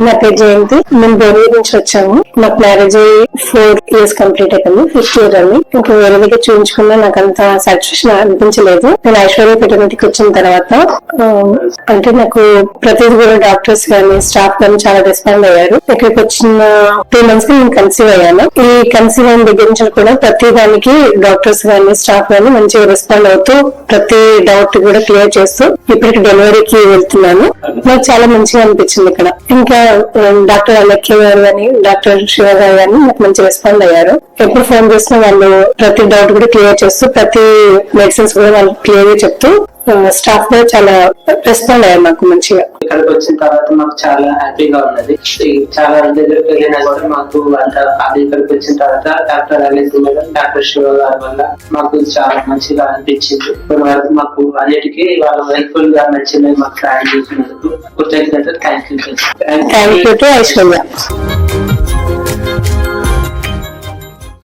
నా పేరు జయంతి. మేము బెంగళూరు నుంచి వచ్చాము. నాకు మ్యారేజ్ అయ్యి 4 years కంప్లీట్ అయిపోయింది. 5th year అని. ఇంకా వేరే దగ్గర చూపించుకున్నా నాకు అంత సాటిస్ఫాక్షన్ అనిపించలేదు. నేను ఐశ్వర్య ఫెటర్నిటీకి వచ్చిన తర్వాత అంటే నాకు ప్రతిదీ కూడా డాక్టర్స్ గానీ స్టాఫ్ గానీ చాలా రెస్పాండ్ అయ్యారు. ఇక్కడికి వచ్చిన 2 months కి నేను కన్సీవ్ అయ్యాను. ఈ కన్సీవ్ అయిన దగ్గర నుంచి కూడా ప్రతి దానికి డాక్టర్స్ గానీ స్టాఫ్ గానీ మంచిగా రెస్పాండ్ అవుతూ ప్రతి డౌట్ కూడా క్లియర్ చేస్తూ ఇప్పటికి డెలివరీకి వెళ్తున్నాను. నాకు చాలా మంచిగా అనిపించింది ఇక్కడ. ఇంకా డాక్టర్ అలెక్య గారు కానీ డాక్టర్ శివ గారు కానీ నాకు మంచి రెస్పాండ్ అయ్యారు. ఎప్పుడు ఫోన్ చేసినా వాళ్ళు ప్రతి డౌట్ కూడా క్లియర్ చేస్తూ ప్రతి మెడిసిన్స్ కూడా వాళ్ళు క్లియర్ గా చెప్తూ స్టాఫ్ కూడా చాలా రెస్పాండ్ అయ్యారు నాకు మంచిగా. ఇక్కడికి వచ్చిన తర్వాత మాకు చాలా హ్యాపీగా ఉన్నది. చాలా దగ్గరికి వెళ్ళినా కూడా మాకు అంత అది ఇక్కడికి వచ్చిన తర్వాత doctor Alekhya madam doctor Shiva గారి వల్ల మాకు చాలా మంచిగా అనిపించింది. మాకు అన్నిటికీ వాళ్ళు హెల్ప్ఫుల్ గా మంచిగా మాకు సాయం చేసినందుకు కృతజ్ఞతలు. Thank you. Thank you to Aishwarya.